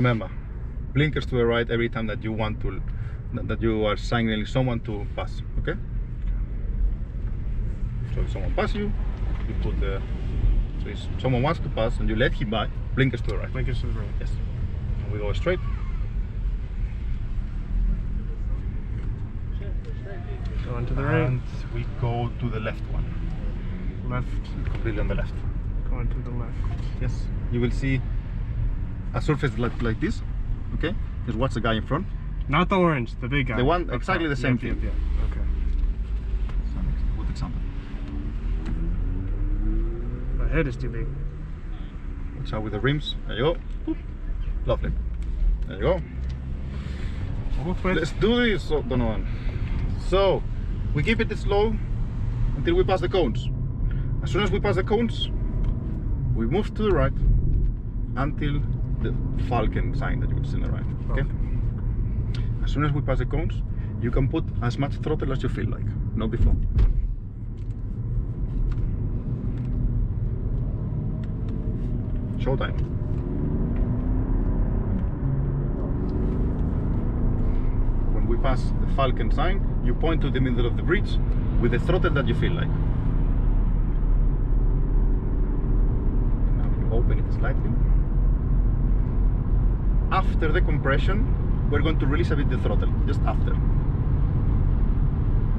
Remember, blinkers to the right every time that you want to, that you are signaling someone to pass. Okay. So if someone passes you, you put the. So if someone wants to pass and you let him by, blinkers to the right. Blinkers to the right. Yes. And we go straight. Go on to the right. And we go to the left one. Left. Completely on the left. Go on to the left. Yes. You will see a surface like this. Okay. Just watch the guy in front. Not the orange, the big guy. The one exactly the same thing. Yep. Okay. Good example. My head is too big. Watch out with the rims. There you go. Boop. Lovely. There you go. Let's do this, Donovan. So we keep it slow until we pass the cones. As soon as we pass the cones, we move to the right until the falcon sign that you can see on the right. Okay. As soon as we pass the cones, you can put as much throttle as you feel like, not before. Showtime. When we pass the falcon sign, you point to the middle of the bridge with the throttle that you feel like. Now you open it slightly. After the compression, we're going to release a bit the throttle, just after.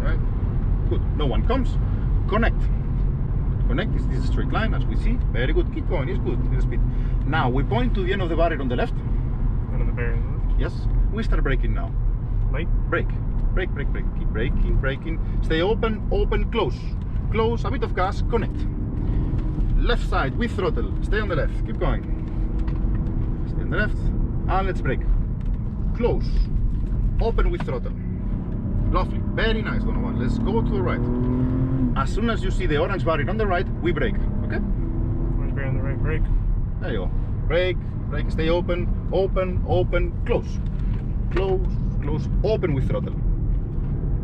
Right? Good. No one comes. Connect. Connect is this straight line, as we see. Very good. Keep going. It's good. It's speed. Now we point to the end of the barrier on the left. End of the barrier on the left. Yes. We start braking now. Light. Brake. Brake, brake, brake. Keep braking, braking. Stay open, open, close. Close, a bit of gas, connect. Left side with throttle. Stay on the left. Keep going. Stay on the left. And let's brake. Close. Open with throttle. Lovely. Very nice, Donovan. Let's go to the right. As soon as you see the orange barrier on the right, we brake. Okay? Orange barrier on the right, brake. There you go. Brake, brake, stay open, open, open, close. Close, close, open with throttle.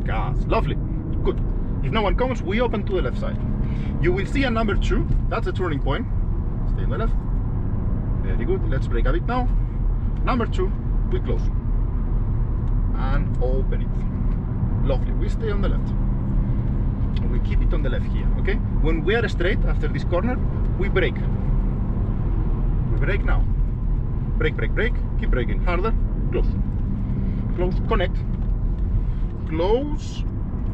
Gas. Lovely. Good. If no one comes, we open to the left side. You will see a number 2. That's the turning point. Stay on the left. Very good. Let's brake a bit now. Number 2, we close. And open it. Lovely. We stay on the left. And we keep it on the left here, okay? When we are straight after this corner, we brake. We brake now. Brake, brake, brake. Keep braking. Harder. Close. Close. Connect. Close.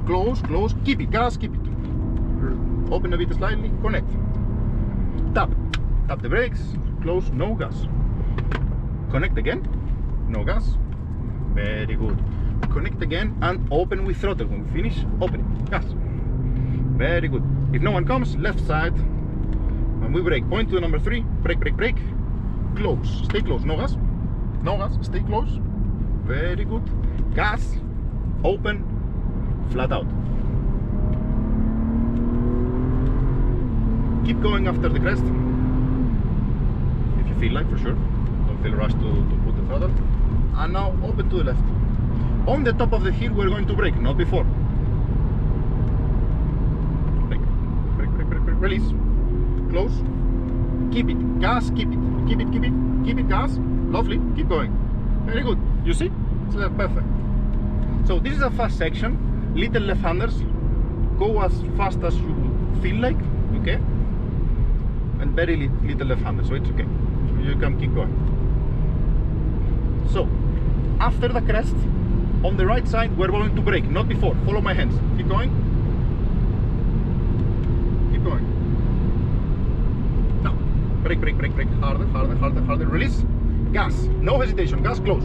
Close, close. Keep it. Gas, keep it. Open a bit slightly. Connect. Tap. Tap the brakes. Close. No gas. Connect again. No gas. Very good. Connect again and open with throttle. When we finish, open it. Gas. Very good. If no one comes, left side. And we brake. Point to the number 3. Brake, brake, brake. Close. Stay close. No gas. No gas. Stay close. Very good. Gas. Open. Flat out. Keep going after the crest. If you feel like, for sure. Don't feel rushed to put the throttle. And now open to the left. On the top of the hill, we're going to brake, not before. Brake. Brake, brake, brake, brake. Release. Close. Keep it. Gas. Keep it. Keep it. Keep it. Keep it. Gas. Lovely. Keep going. Very good. You see? It's perfect. So this is a fast section. Little left-handers go as fast as you feel like, okay? And very little left-handers, so it's okay. So you can keep going. So after the crest, on the right side, we're going to brake, not before. Follow my hands. Keep going. Keep going. Now, brake, brake, brake, brake. Harder, harder, harder, harder. Release. Gas. No hesitation. Gas close.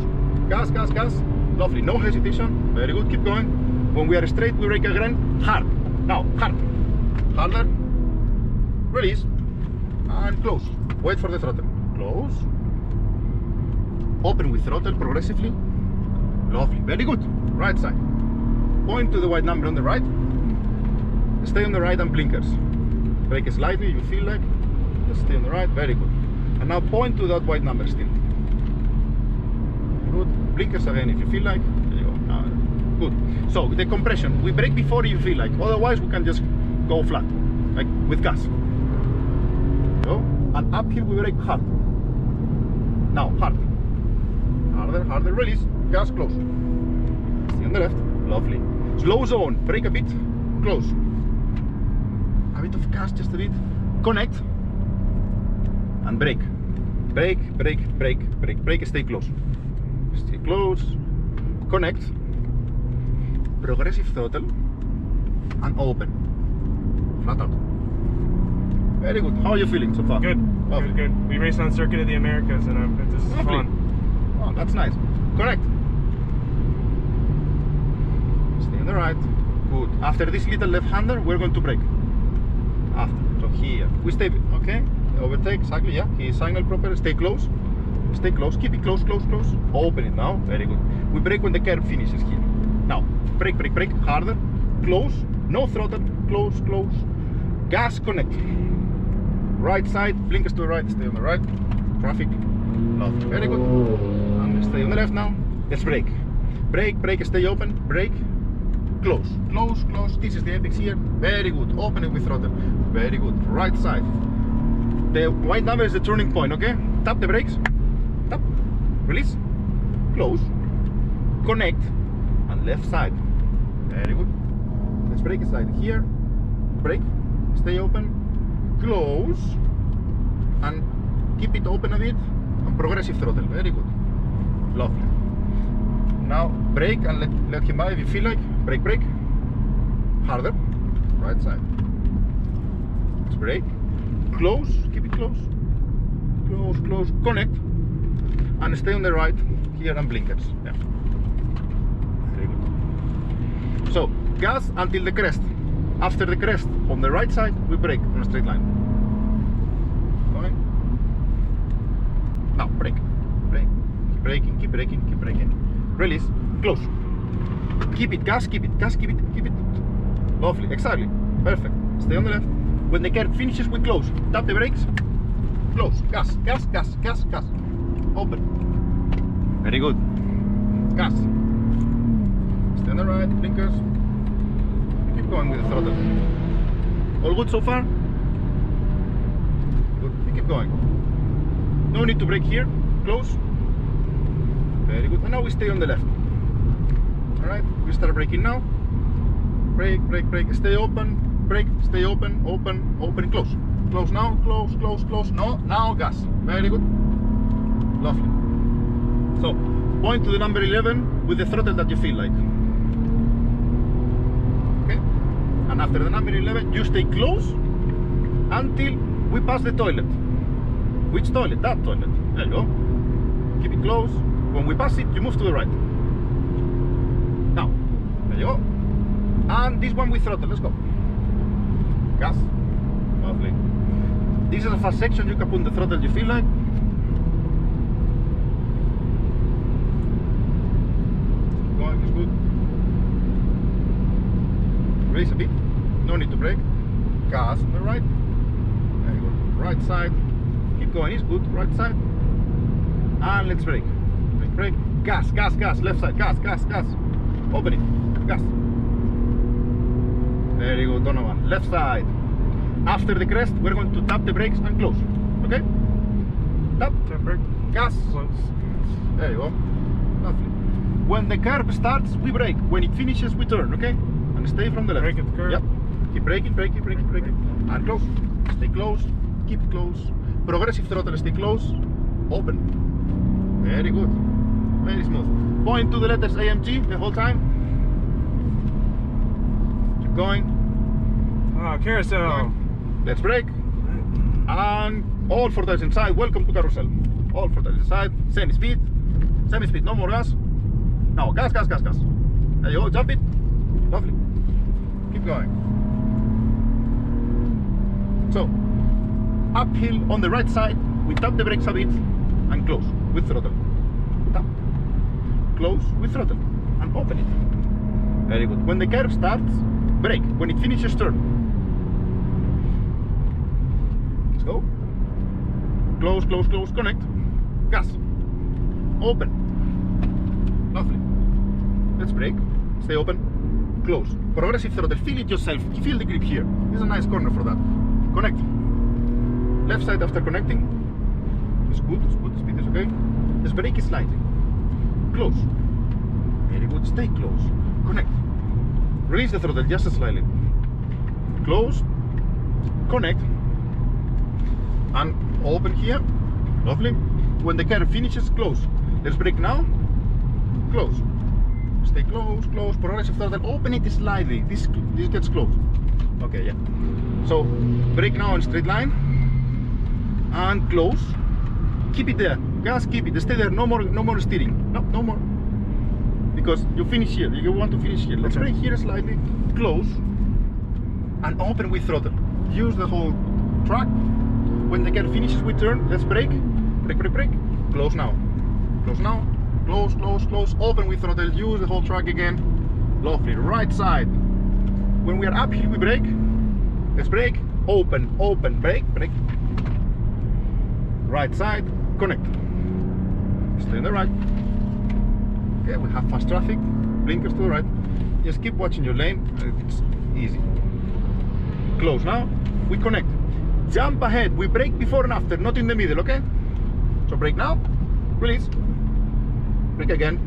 Gas, gas, gas. Lovely. No hesitation. Very good. Keep going. When we are straight, we brake again. Hard. Now, hard. Harder. Release. And close. Wait for the throttle. Close. Open with throttle progressively. Lovely. Very good. Right side. Point to the white number on the right. Stay on the right and blinkers. Brake slightly, you feel like. Just stay on the right. Very good. And now point to that white number still. Good. Blinkers again if you feel like. There you go. Good. So the compression, we brake before you feel like. Otherwise, we can just go flat, like with gas. So, and uphill we brake hard. Now hard. harder, release, gas, close. Stay on the left, lovely. Slow zone, brake a bit, close. A bit of gas, just a bit. Connect. And brake. Brake, brake, brake, brake, brake, stay close. Stay close. Connect. Progressive throttle. And open. Flat out. Very good. How are you feeling so far? Good. Lovely. Good. Good. We raced on Circuit of the Americas, and this is Lovely. fun. Oh, that's nice. Correct. Stay on the right. Good. After this little left-hander, we're going to brake. After. So here. We stay. Okay. Overtake. Exactly. Yeah. He signal proper. Stay close. Stay close. Keep it close, close, close. Open it now. Very good. We brake when the curve finishes here. Now. Brake, brake, brake. Harder. Close. No throttle. Close, close. Gas, connect. Right side. Blinkers to the right. Stay on the right. Traffic. Lovely. Very good. And stay on the left now. Let's brake. Brake, brake. Stay open. Brake. Close. Close, close. This is the apex here. Very good. Open it with throttle. Very good. Right side. The white number is the turning point, okay? Tap the brakes. Tap. Release. Close. Connect. And left side. Very good. Let's brake side here. Brake. Stay open. Close. And keep it open a bit. And progressive throttle. Very good. Lovely. Now brake and let him by if you feel like. Brake, brake. Harder. Right side. Let's brake. Close. Keep it close. Close, close. Connect. And stay on the right here and blinkers. Yeah. Very good. So gas until the crest. After the crest on the right side, we brake on a straight line. Going. Now brake. Brake. Keep braking. Keep braking. Keep braking. Release. Close. Keep it. Gas. Keep it. Gas. Keep it. Keep it. Lovely. Exactly. Perfect. Stay on the left. When the curve finishes, we close. Tap the brakes. Close. Gas. Gas. Gas. Gas. Gas. Open. Very good. Gas. Stay on the right. Blinkers. Keep going with the throttle. All good so far? Good. We keep going. No need to brake here. Close. Very good. And now we stay on the left. Alright, we start braking now. Brake, brake, brake. Stay open. Brake. Stay open. Open. Open. Close. Close now. Close. Close. Close. No. Now gas. Very good. Lovely. So, point to the number 11 with the throttle that you feel like. Okay? And after the number 11, you stay close until we pass the toilet. Which toilet? That toilet. There you go. Keep it close. When we pass it, you move to the right. Now, there you go. And this one with throttle. Let's go. Gas. Lovely. This is a fast section. You can put the throttle you feel like. Going is good. Race a bit. No need to brake. Gas on the right. There you go. Right side. Keep going. Is good. Right side. And let's brake. Brake, brake. Gas, gas, gas. Left side. Gas, gas, gas. Open it. Gas. Very good, Donovan. Left side. After the crest, we're going to tap the brakes and close. Okay? Tap. Tap brake. Gas. Close. There you go. Lovely. When the curve starts, we brake. When it finishes, we turn. Okay? And stay from the left. Brake at the curve. Yep. Keep braking, braking, braking, braking. And close. Stay close. Keep it close. Progressive throttle. Stay close. Open. Very good. Very smooth. Point to the letters AMG the whole time. Keep going. Oh, carousel. Let's brake. And all four tires inside. Welcome to carousel. All four tires inside. Semi speed. Semi speed. No more gas. Now gas, gas, gas, gas. There you go. Jump it. Lovely. Keep going. So, uphill on the right side. We tap the brakes a bit and close with throttle. Tap. Close with throttle and open it. Very good. When the curve starts, brake. When it finishes, turn. Let's go. Close, close, close. Connect. Gas. Open. Lovely. Let's brake. Stay open. Close. Progressive throttle. Feel it yourself. Feel the grip here. This is a nice corner for that. Connect. Left side after connecting. It's good. It's good. The speed is okay. Let's brake it slightly. close. Very good, stay close. Connect. Release the throttle just slightly. Close, connect, and open here. Lovely. When the car finishes, close. Let's brake now. Close. Stay close, close. Progressive throttle. Open it slightly. This gets close. Okay, yeah. So brake now in straight line and close. Keep it there. Gas, keep it. Stay there. No more steering. No more. Because you finish here. You want to finish here. Let's brake here slightly. Close and open with throttle. Use the whole track. When the car finishes, we turn. Let's brake. Brake. Close now. Close now. Close, close, close. Open with throttle. Use the whole track again. Lovely. Right side. When we are uphill, we brake. Let's brake. Open, brake. Right side. Connect. Stay on the right. Okay, we have fast traffic. Blinkers to the right. Just keep watching your lane. It's easy. Close now. We connect. Jump ahead. We brake before and after, not in the middle, okay? So brake now. Release. Brake again.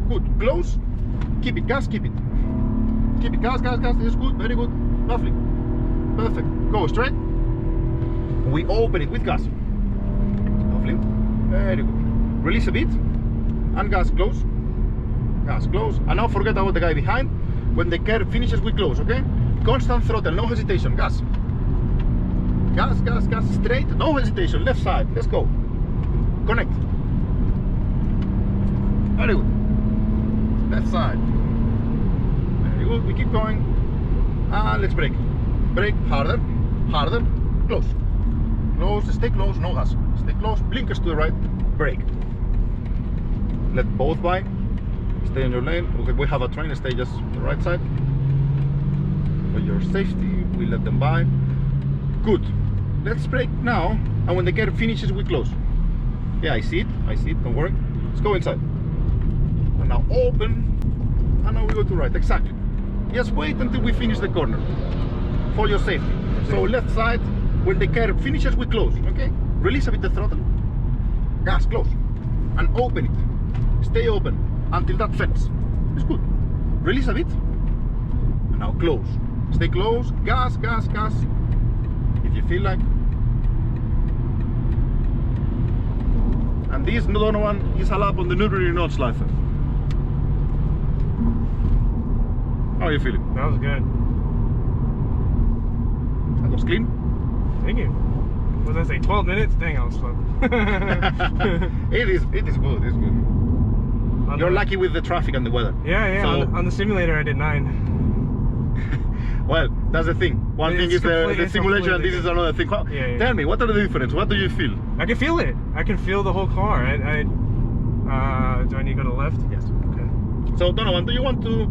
Good. Close. Keep it. Gas. Keep it. Keep it. Gas. This is good. Very good. Lovely. Perfect. Go straight. We open it with gas. Lovely. Very good. Release a bit. And gas. Close. Gas. Close. And now forget about the guy behind. When the car finishes, we close, okay? Constant throttle. No hesitation. Gas. Gas. Straight. No hesitation. Left side. Let's go. Connect. Very good. Left side. Very good. We keep going. And let's brake. Brake harder. Close. Close. Stay close. No gas. Stay close. Blinkers to the right. Brake. Let both by. Stay in your lane. Okay, we have a train. Stay just on the right side. For your safety, we let them by. Good. Let's brake now. And when the car finishes, we close. Yeah, I see it. Don't worry. Let's go inside. And now open. And now we go to right. Exactly. Just wait until we finish the corner. For your safety. So left side. When the car finishes, we close. Okay? Release a bit the throttle. Gas. Close. And open it. Stay open until that fence. It's good. Release a bit. And now close. Stay close. Gas. If you feel like. And this Donovan is a lap on the Nurburgring Nordschleife. How are you feeling? That was good. That was clean. Thank you. What did I say? 12 minutes? Dang, I was slow. It is good. It's good. You're lucky with the traffic and the weather. Yeah. So, on the simulator, I did 9. Well, that's the thing. One thing is the simulation, and this is another thing. Yeah. Tell me, what are the differences? What do you feel? I can feel it. I can feel the whole car. Do I need to go to the left? Yes. Okay. So, Donovan, do you want to